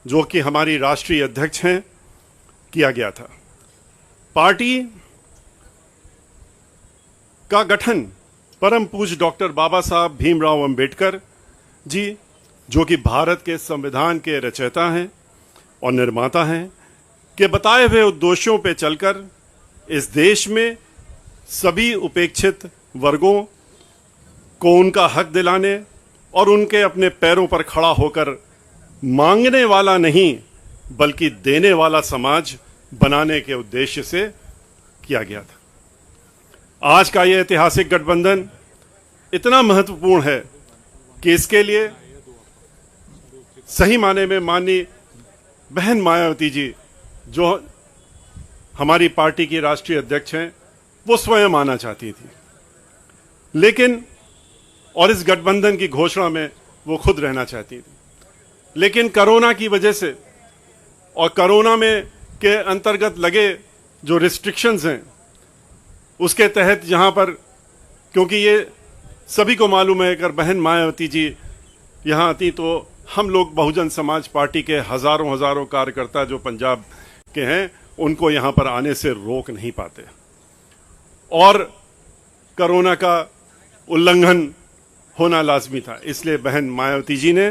जो कि हमारी राष्ट्रीय अध्यक्ष हैं, किया गया था। पार्टी का गठन परम पूज्य डॉक्टर बाबा साहब भीमराव अंबेडकर जी, जो कि भारत के संविधान के रचयिता हैं और निर्माता हैं, के बताए हुए उद्देश्यों पर चलकर इस देश में सभी उपेक्षित वर्गों को उनका हक दिलाने और उनके अपने पैरों पर खड़ा होकर मांगने वाला नहीं बल्कि देने वाला समाज बनाने के उद्देश्य से किया गया था। आज का यह ऐतिहासिक गठबंधन इतना महत्वपूर्ण है कि इसके लिए सही माने में माननीय बहन मायावती जी, जो हमारी पार्टी की राष्ट्रीय अध्यक्ष हैं, वो स्वयं आना चाहती थी, लेकिन और इस गठबंधन की घोषणा में वो खुद रहना चाहती थी, लेकिन कोरोना की वजह से और कोरोना में के अंतर्गत लगे जो रिस्ट्रिक्शंस हैं, उसके तहत यहाँ पर, क्योंकि ये सभी को मालूम है, अगर बहन मायावती जी यहाँ आती तो हम लोग बहुजन समाज पार्टी के हजारों कार्यकर्ता जो पंजाब के हैं, उनको यहाँ पर आने से रोक नहीं पाते, और कोरोना का उल्लंघन होना लाजमी था। इसलिए बहन मायावती जी ने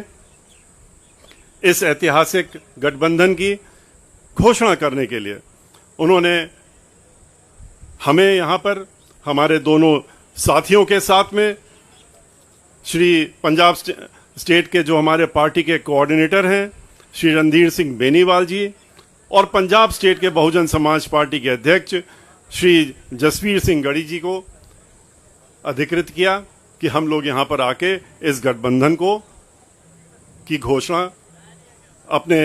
इस ऐतिहासिक गठबंधन की घोषणा करने के लिए उन्होंने हमें यहाँ पर हमारे दोनों साथियों के साथ में श्री पंजाब स्टेट के जो हमारे पार्टी के कोऑर्डिनेटर हैं श्री रणधीर सिंह बेनीवाल जी, और पंजाब स्टेट के बहुजन समाज पार्टी के अध्यक्ष श्री जसवीर सिंह गढ़ी जी को अधिकृत किया कि हम लोग यहाँ पर आके इस गठबंधन को की घोषणा अपने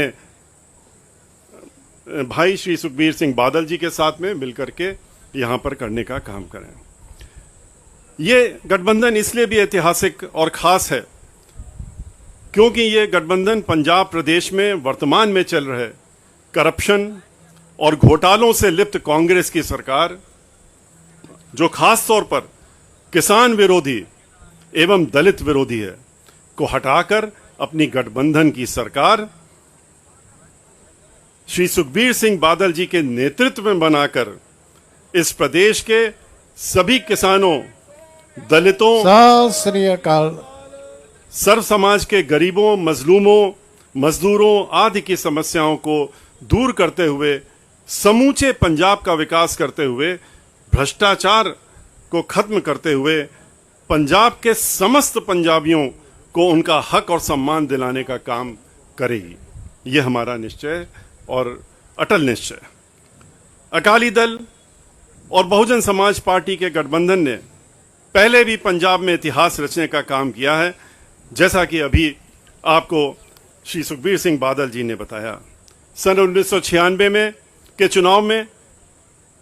भाई श्री सुखबीर सिंह बादल जी के साथ में मिलकर के यहाँ पर करने का काम करें। ये गठबंधन इसलिए भी ऐतिहासिक और खास है क्योंकि ये गठबंधन पंजाब प्रदेश में वर्तमान में चल रहे करप्शन और घोटालों से लिप्त कांग्रेस की सरकार, जो खास तौर पर किसान विरोधी एवं दलित विरोधी है, को हटाकर अपनी गठबंधन की सरकार श्री सुखबीर सिंह बादल जी के नेतृत्व में बनाकर इस प्रदेश के सभी किसानों, दलितों,
सत श्री अकाल।
सर्व समाज के गरीबों, मजलूमों, मजदूरों आदि की समस्याओं को दूर करते हुए समूचे पंजाब का विकास करते हुए, भ्रष्टाचार को खत्म करते हुए पंजाब के समस्त पंजाबियों को उनका हक और सम्मान दिलाने का काम करेगी। ये हमारा निश्चय और अटल निश्चय। अकाली दल और बहुजन समाज पार्टी के गठबंधन ने पहले भी पंजाब में इतिहास रचने का काम किया है, जैसा कि अभी आपको श्री सुखबीर सिंह बादल जी ने बताया। सन 1996 में के चुनाव में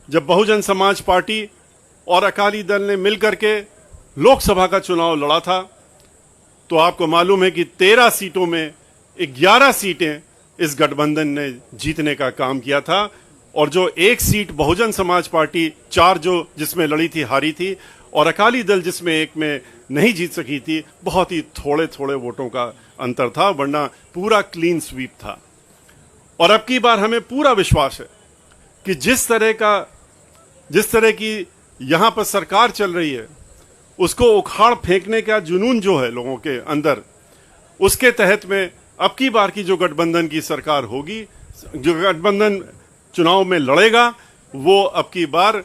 जब बहुजन समाज पार्टी और अकाली दल ने मिलकर के लोकसभा का चुनाव लड़ा था, तो आपको मालूम है कि 13 सीटों में 11 सीटें इस गठबंधन ने जीतने का काम किया था, और जो एक सीट बहुजन समाज पार्टी 4 जो जिसमें लड़ी थी हारी थी, और अकाली दल जिसमें एक में नहीं जीत सकी थी, बहुत ही थोड़े थोड़े वोटों का अंतर था, वरना पूरा क्लीन स्वीप था। और अब की बार हमें पूरा विश्वास है कि जिस तरह की यहां पर सरकार चल रही है, उसको उखाड़ फेंकने का जुनून जो है लोगों के अंदर, उसके तहत में अब की बार की जो गठबंधन की सरकार होगी, जो गठबंधन चुनाव में लड़ेगा, वो अब की बार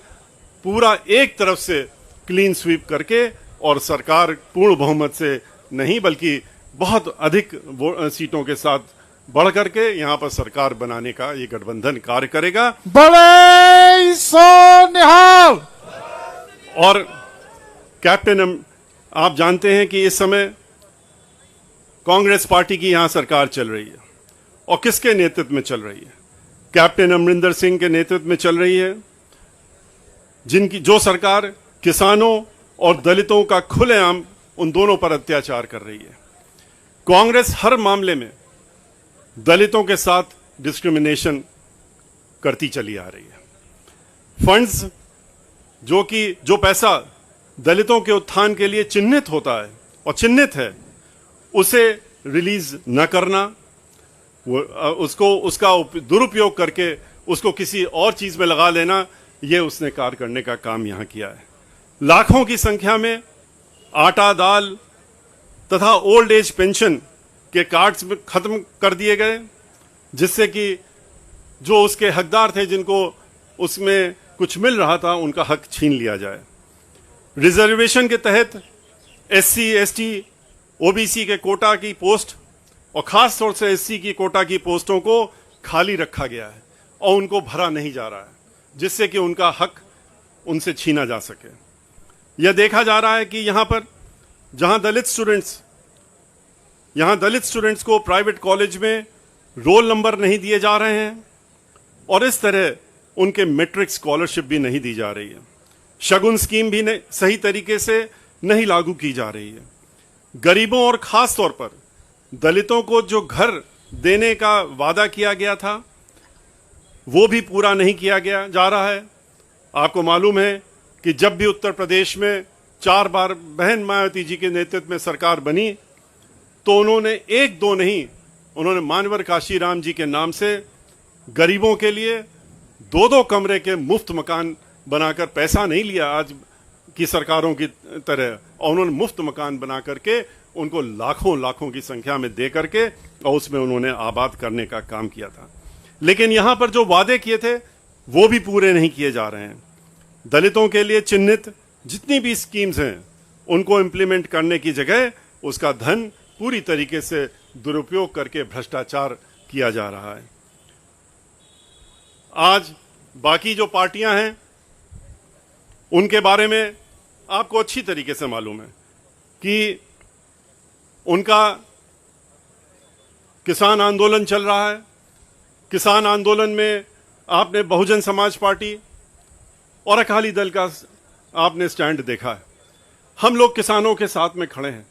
पूरा एक तरफ से क्लीन स्वीप करके और सरकार पूर्ण बहुमत से नहीं बल्कि बहुत अधिक सीटों के साथ बढ़ करके यहां पर सरकार बनाने का ये गठबंधन कार्य करेगा।
बड़े सोनिहाल।
और कैप्टन, आप जानते हैं कि इस समय कांग्रेस पार्टी की यहां सरकार चल रही है, और किसके नेतृत्व में चल रही है? कैप्टन अमरिंदर सिंह के नेतृत्व में चल रही है, जो सरकार किसानों और दलितों का खुलेआम उन दोनों पर अत्याचार कर रही है। कांग्रेस हर मामले में दलितों के साथ डिस्क्रिमिनेशन करती चली आ रही है। फंड्स जो पैसा दलितों के उत्थान के लिए चिन्हित होता है और चिन्हित है, उसे रिलीज न करना, उसका दुरुपयोग करके उसको किसी और चीज में लगा लेना, यह उसने कार्य करने का काम यहां किया है। लाखों की संख्या में आटा, दाल तथा ओल्ड एज पेंशन के कार्ड्स खत्म कर दिए गए, जिससे कि जो उसके हकदार थे, जिनको उसमें कुछ मिल रहा था, उनका हक छीन लिया जाए। रिजर्वेशन के तहत SC, ST, OBC के कोटा की पोस्ट और खास तौर से SC की कोटा की पोस्टों को खाली रखा गया है और उनको भरा नहीं जा रहा है, जिससे कि उनका हक उनसे छीना जा सके। यह देखा जा रहा है कि यहां पर जहां दलित स्टूडेंट्स को प्राइवेट कॉलेज में रोल नंबर नहीं दिए जा रहे हैं, और इस तरह उनके मैट्रिक स्कॉलरशिप भी नहीं दी जा रही है। शगुन स्कीम भी सही तरीके से नहीं लागू की जा रही है। गरीबों और खास तौर पर दलितों को जो घर देने का वादा किया गया था, वो भी पूरा नहीं किया गया जा रहा है। आपको मालूम है कि जब भी उत्तर प्रदेश में 4 बार बहन मायावती जी के नेतृत्व में सरकार बनी, तो उन्होंने एक दो नहीं, उन्होंने मानवर काशीराम जी के नाम से गरीबों के लिए 2-2 कमरे के मुफ्त मकान बनाकर, पैसा नहीं लिया आज की सरकारों की तरह, और उन्होंने मुफ्त मकान बना करके उनको लाखों की संख्या में दे करके और उसमें उन्होंने आबाद करने का काम किया था। लेकिन यहां पर जो वादे किए थे वो भी पूरे नहीं किए जा रहे हैं। दलितों के लिए चिन्हित जितनी भी स्कीम्स हैं, उनको इंप्लीमेंट करने की जगह उसका धन पूरी तरीके से दुरुपयोग करके भ्रष्टाचार किया जा रहा है। आज बाकी जो पार्टियां हैं, उनके बारे में आपको अच्छी तरीके से मालूम है कि उनका किसान आंदोलन चल रहा है। किसान आंदोलन में आपने बहुजन समाज पार्टी और अकाली दल का आपने स्टैंड देखा है। हम लोग किसानों के साथ में खड़े हैं।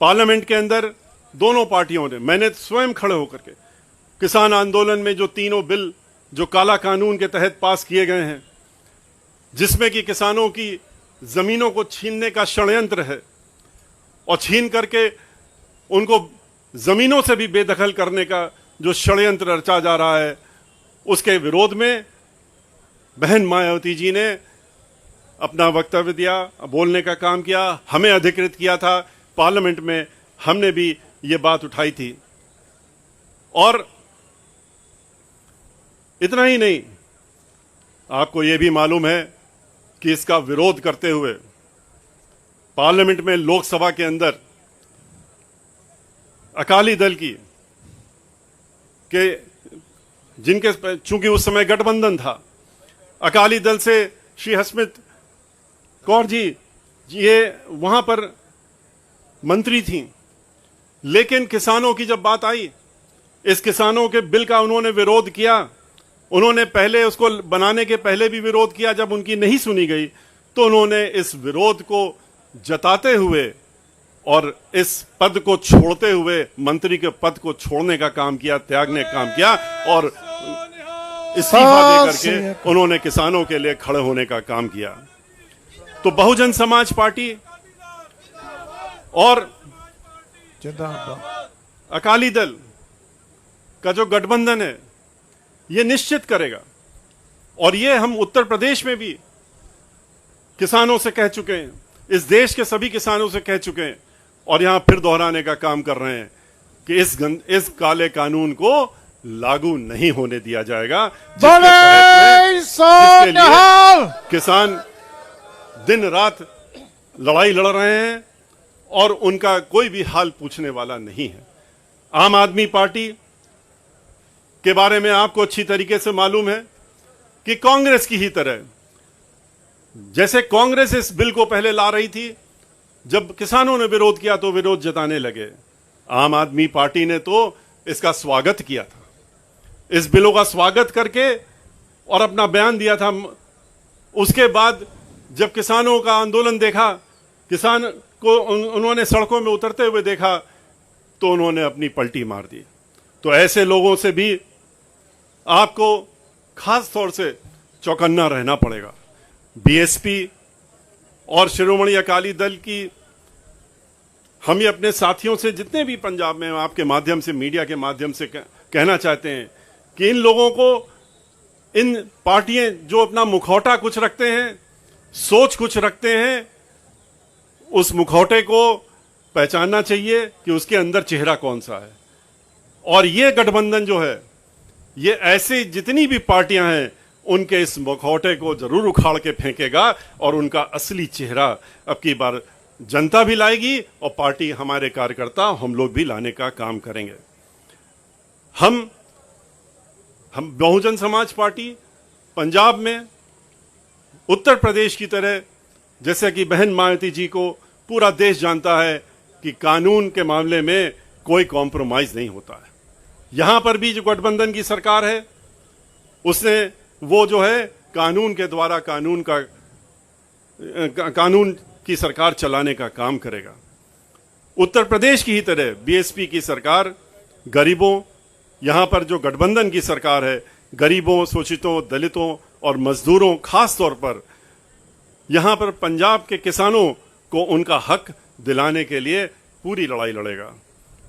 पार्लियामेंट के अंदर दोनों पार्टियों ने, मैंने स्वयं खड़े होकर के किसान आंदोलन में जो तीनों बिल जो काला कानून के तहत पास किए गए हैं, जिसमें कि किसानों की जमीनों को छीनने का षड्यंत्र है और छीन करके उनको जमीनों से भी बेदखल करने का जो षड्यंत्र रचा जा रहा है, उसके विरोध में बहन मायावती जी ने अपना वक्तव्य दिया, बोलने का काम किया, हमें अधिकृत किया था पार्लियामेंट में, हमने भी ये बात उठाई थी। और इतना ही नहीं, आपको यह भी मालूम है कि इसका विरोध करते हुए पार्लियामेंट में, लोकसभा के अंदर अकाली दल की के जिनके चूंकि उस समय गठबंधन था, अकाली दल से श्री हरसिमरत कौर जी ये वहां पर मंत्री थी, लेकिन किसानों की जब बात आई, इस किसानों के बिल का उन्होंने विरोध किया। उन्होंने पहले उसको बनाने के पहले भी विरोध किया, जब उनकी नहीं सुनी गई तो उन्होंने इस विरोध को जताते हुए और इस पद को छोड़ते हुए, मंत्री के पद को छोड़ने का काम किया, त्यागने का काम किया और इस्तीफा दे करके उन्होंने किसानों के लिए खड़े होने का काम किया। तो बहुजन समाज पार्टी और अकाली दल का जो गठबंधन है, ये निश्चित करेगा, और ये हम उत्तर प्रदेश में भी किसानों से कह चुके हैं, इस देश के सभी किसानों से कह चुके हैं, और यहां फिर दोहराने का काम कर रहे हैं कि इस काले कानून को लागू नहीं होने दिया जाएगा, जिसके लिए किसान दिन रात लड़ाई लड़ रहे हैं और उनका कोई भी हाल पूछने वाला नहीं है। आम आदमी पार्टी के बारे में आपको अच्छी तरीके से मालूम है कि कांग्रेस की ही तरह, जैसे कांग्रेस इस बिल को पहले ला रही थी, जब किसानों ने विरोध किया तो विरोध जताने लगे, आम आदमी पार्टी ने तो इसका स्वागत किया था, इस बिलों का स्वागत करके और अपना बयान दिया था। उसके बाद जब किसानों का आंदोलन देखा, किसान को उन्होंने सड़कों में उतरते हुए देखा, तो उन्होंने अपनी पलटी मार दी। तो ऐसे लोगों से भी आपको खास तौर से चौकन्ना रहना पड़ेगा। बीएसपी और शिरोमणि अकाली दल की, हम ये अपने साथियों से जितने भी पंजाब में आपके माध्यम से, मीडिया के माध्यम से कहना चाहते हैं कि इन लोगों को, इन पार्टियां जो अपना मुखौटा कुछ रखते हैं, सोच कुछ रखते हैं, उस मुखौटे को पहचानना चाहिए कि उसके अंदर चेहरा कौन सा है। और ये गठबंधन जो है, ये ऐसे जितनी भी पार्टियां हैं, उनके इस मुखौटे को जरूर उखाड़ के फेंकेगा और उनका असली चेहरा अब की बार जनता भी लाएगी और पार्टी, हमारे कार्यकर्ता, हम लोग भी लाने का काम करेंगे। हम बहुजन समाज पार्टी पंजाब में उत्तर प्रदेश की तरह, जैसे कि बहन मायावती जी को पूरा देश जानता है कि कानून के मामले में कोई कॉम्प्रोमाइज नहीं होता है। यहां पर भी जो गठबंधन की सरकार है, उसने वो जो है कानून के द्वारा कानून की सरकार चलाने का काम करेगा। उत्तर प्रदेश की ही तरह बीएसपी की सरकार गरीबों, यहां पर जो गठबंधन की सरकार है, गरीबों, शोषितों, दलितों और मजदूरों, खास तौर पर यहां पर पंजाब के किसानों को उनका हक दिलाने के लिए पूरी लड़ाई लड़ेगा।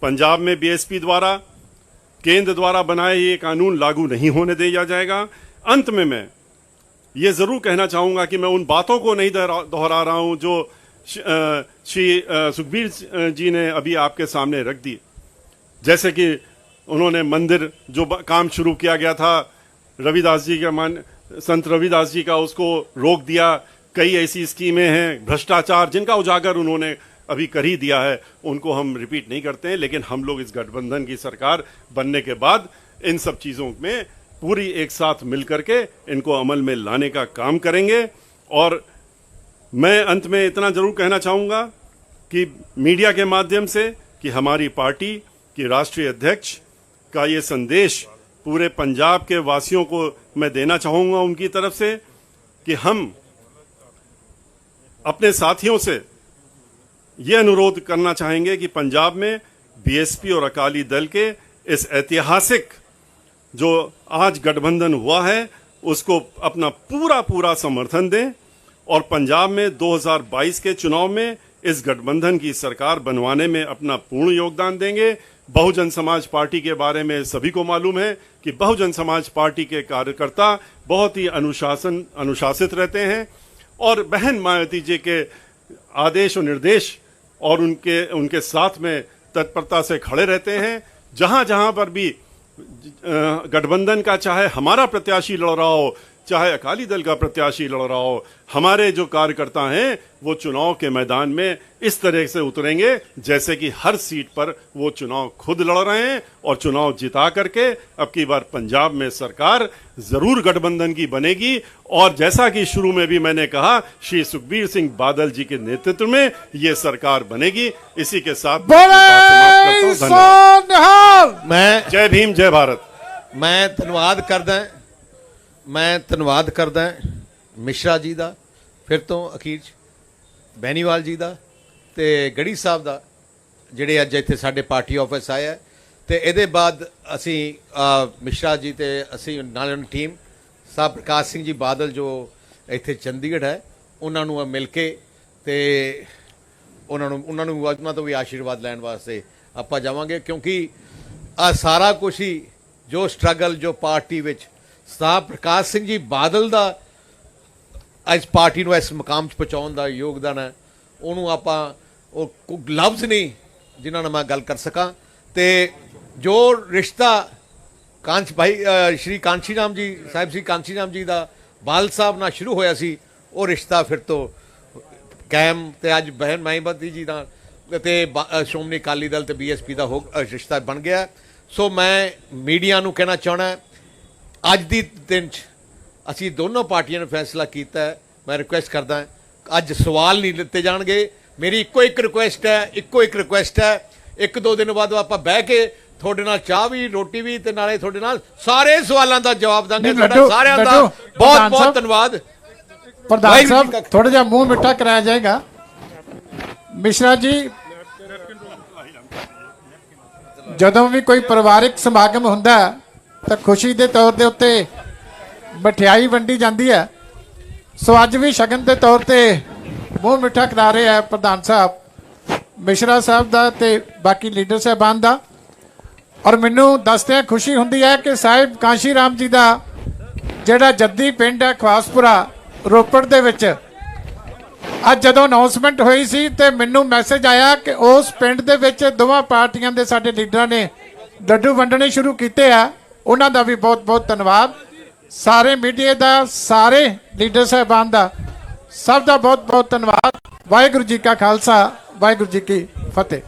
पंजाब में बीएसपी द्वारा, केंद्र द्वारा बनाए ये कानून लागू नहीं होने दिया जाएगा। अंत में मैं ये जरूर कहना चाहूंगा कि मैं उन बातों को नहीं दोहरा रहा हूं जो श्री सुखबीर जी ने अभी आपके सामने रख दी, जैसे कि उन्होंने मंदिर जो काम शुरू किया गया था रविदास जी का, संत रविदास जी का, उसको रोक दिया। कई ऐसी स्कीमें हैं, भ्रष्टाचार जिनका उजागर उन्होंने अभी कर ही दिया है, उनको हम रिपीट नहीं करते हैं, लेकिन हम लोग इस गठबंधन की सरकार बनने के बाद इन सब चीजों में पूरी एक साथ मिलकर के इनको अमल में लाने का काम करेंगे। और मैं अंत में इतना जरूर कहना चाहूंगा कि मीडिया के माध्यम से कि हमारी पार्टी की राष्ट्रीय अध्यक्ष का ये संदेश पूरे पंजाब के वासियों को मैं देना चाहूंगा उनकी तरफ से, कि हम अपने साथियों से ये अनुरोध करना चाहेंगे कि पंजाब में बीएसपी और अकाली दल के इस ऐतिहासिक जो आज गठबंधन हुआ है उसको अपना पूरा समर्थन दें और पंजाब में 2022 के चुनाव में इस गठबंधन की सरकार बनवाने में अपना पूर्ण योगदान देंगे। बहुजन समाज पार्टी के बारे में सभी को मालूम है कि बहुजन समाज पार्टी के कार्यकर्ता बहुत ही अनुशासित रहते हैं और बहन मायावती जी के आदेश और निर्देश और उनके साथ में तत्परता से खड़े रहते हैं। जहां जहां पर भी गठबंधन का चाहे हमारा प्रत्याशी लड़ रहा हो चाहे अकाली दल का प्रत्याशी लड़ रहा हो, हमारे जो कार्यकर्ता हैं वो चुनाव के मैदान में इस तरह से उतरेंगे जैसे कि हर सीट पर वो चुनाव खुद लड़ रहे हैं और चुनाव जिता करके अब की बार पंजाब में सरकार जरूर गठबंधन की बनेगी। और जैसा कि शुरू में भी मैंने कहा, श्री सुखबीर सिंह बादल जी के नेतृत्व में ये सरकार बनेगी। इसी के साथ
बोले सो निहाल।
मैं
जय भीम जय भारत।
मैं ਧੰਨਵਾਦ ਕਰਦਾ ਮਿਸ਼ਰਾ ਜੀ ਦਾ, ਫਿਰ ਤੋਂ ਅਖੀਰ 'ਚ ਬੈਨੀਵਾਲ ਜੀ ਦਾ ਤੇ ਗੜੀ ਸਾਹਿਬ ਦਾ ਜਿਹੜੇ ਅੱਜ ਇੱਥੇ ਸਾਡੇ ਪਾਰਟੀ ਆਫਿਸ ਆਏ ਹੈ। ਤੇ ਇਹਦੇ ਬਾਅਦ ਅਸੀਂ ਮਿਸ਼ਰਾ ਜੀ ਤੇ ਅਸੀਂ ਨਾਲ ਉਹਨਾਂ ਟੀਮ ਸਾਹਿਬ ਪ੍ਰਕਾਸ਼ ਸਿੰਘ ਜੀ ਬਾਦਲ ਜੋ ਇੱਥੇ ਚੰਡੀਗੜ੍ਹ ਹੈ ਉਹਨਾਂ ਨੂੰ ਮਿਲ ਕੇ ਤੇ ਉਹਨਾਂ ਤੋਂ ਵੀ ਆਸ਼ੀਰਵਾਦ ਲੈਣ ਵਾਸਤੇ ਆਪਾਂ ਜਾਵਾਂਗੇ, ਕਿਉਂਕਿ ਆ ਸਾਰਾ ਕੁਛ ਹੀ ਜੋ ਸਟਰਗਲ ਜੋ ਪਾਰਟੀ ਵਿੱਚ ਸਾਹਿਬ ਪ੍ਰਕਾਸ਼ ਸਿੰਘ ਜੀ ਬਾਦਲ ਦਾ ਇਸ ਪਾਰਟੀ ਨੂੰ ਇਸ ਮੁਕਾਮ 'ਚ ਪਹੁੰਚਾਉਣ ਦਾ ਯੋਗਦਾਨ ਹੈ, ਉਹਨੂੰ ਆਪਾਂ ਉਹ ਲਫ਼ਜ਼ ਨਹੀਂ ਜਿਨ੍ਹਾਂ ਨਾਲ ਮੈਂ ਗੱਲ ਕਰ ਸਕਾਂ। ਤੇ ਜੋ ਰਿਸ਼ਤਾ ਸ਼੍ਰੀ ਕਾਂਸ਼ੀ ਰਾਮ ਜੀ ਸਾਹਿਬ ਸ਼੍ਰੀ ਕਾਂਸ਼ੀ ਰਾਮ ਜੀ ਦਾ ਬਾਦਲ ਸਾਹਿਬ ਨਾਲ ਸ਼ੁਰੂ ਹੋਇਆ ਸੀ, ਉਹ ਰਿਸ਼ਤਾ ਫਿਰ ਤੋਂ ਕਾਇਮ ਤੇ ਅੱਜ ਬਹਿਨ ਮਾਈਵਤੀ ਜੀ ਨਾਲ ਤੇ ਸ਼੍ਰੋਮਣੀ ਅਕਾਲੀ ਦਲ ਤੇ ਬੀਐਸਪੀ ਦਾ ਰਿਸ਼ਤਾ ਬਣ ਗਿਆ। ਸੋ ਮੈਂ ਮੀਡੀਆ ਨੂੰ ਕਹਿਣਾ ਚਾਹੁੰਦਾ, ਅੱਜ ਦੀ ਦਿਨ 'ਚ ਅਸੀਂ ਦੋਨੋਂ ਪਾਰਟੀਆਂ ਨੇ ਫੈਸਲਾ ਕੀਤਾ ਹੈ। ਮੈਂ ਰਿਕੁਐਸਟ ਕਰਦਾ ਅੱਜ ਸਵਾਲ ਨਹੀਂ ਲਿੱਤੇ ਜਾਣਗੇ। ਮੇਰੀ ਇੱਕੋ ਇੱਕ ਰਿਕੁਐਸਟ ਹੈ, ਇੱਕ ਦੋ ਦਿਨ ਬਾਅਦ ਆਪਾਂ ਬਹਿ ਕੇ ਤੁਹਾਡੇ ਨਾਲ ਚਾਹ ਵੀ ਰੋਟੀ ਵੀ ਤੇ ਨਾਲੇ ਤੁਹਾਡੇ ਨਾਲ ਸਾਰੇ ਸਵਾਲਾਂ ਦਾ ਜਵਾਬ ਦਾਂਗੇ। ਤੁਹਾਡਾ ਸਾਰਿਆਂ ਦਾ ਬਹੁਤ ਬਹੁਤ ਧੰਨਵਾਦ।
ਪ੍ਰਧਾਨ ਸਾਹਿਬ ਥੋੜਾ ਜਿਹਾ ਮੂੰਹ ਮਿੱਠਾ ਕਰਾਇਆ ਜਾਏਗਾ। ਮਿਸ਼ਰਾ ਜੀ, ਜਦੋਂ ਵੀ ਕੋਈ ਪਰਿਵਾਰਿਕ ਸਮਾਗਮ ਹੁੰਦਾ ਤਾਂ ਖੁਸ਼ੀ ਦੇ ਤੌਰ ਦੇ ਉੱਤੇ ਮਠਿਆਈ ਵੰਡੀ ਜਾਂਦੀ ਹੈ। ਸੋ ਅੱਜ ਵੀ ਸ਼ਗਨ ਦੇ ਤੌਰ ਤੇ ਮੂੰਹ ਮਿੱਠਾ ਕਰਾ ਰਹੇ ਆ ਪ੍ਰਧਾਨ ਸਾਹਿਬ ਮਿਸ਼ਰਾ ਸਾਹਿਬ ਦਾ ਤੇ ਬਾਕੀ ਲੀਡਰ ਸਾਹਿਬਾਨ ਦਾ। ਔਰ ਮੈਨੂੰ ਦੱਸਦਿਆਂ ਖੁਸ਼ੀ ਹੁੰਦੀ ਹੈ ਕਿ ਸਾਹਿਬ ਕਾਂਸ਼ੀ ਰਾਮ ਜੀ ਦਾ ਜਿਹੜਾ ਜੱਦੀ ਪਿੰਡ ਹੈ ਖਵਾਸਪੁਰਾ ਰੋਪੜ ਦੇ ਵਿੱਚ, ਅੱਜ ਜਦੋਂ ਅਨਾਉਂਸਮੈਂਟ ਹੋਈ ਸੀ ਤੇ ਮੈਨੂੰ ਮੈਸੇਜ ਆਇਆ ਕਿ ਉਸ ਪਿੰਡ ਦੇ ਵਿੱਚ ਦੋਵਾਂ ਪਾਰਟੀਆਂ ਦੇ ਸਾਡੇ ਲੀਡਰਾਂ ਨੇ ਲੱਡੂ ਵੰਡਣੇ ਸ਼ੁਰੂ ਕੀਤੇ ਆ। ਉਹਨਾਂ ਦਾ ਵੀ ਬਹੁਤ ਬਹੁਤ ਧੰਨਵਾਦ। ਸਾਰੇ ਮੀਡੀਆ ਦਾ, ਸਾਰੇ ਲੀਡਰ ਸਾਹਿਬਾਨ ਦਾ, ਸਭ ਦਾ ਬਹੁਤ ਬਹੁਤ ਧੰਨਵਾਦ। ਵਾਹਿਗੁਰੂ ਜੀ ਕਾ ਖਾਲਸਾ, ਵਾਹਿਗੁਰੂ ਜੀ ਕੀ ਫਤਿਹ।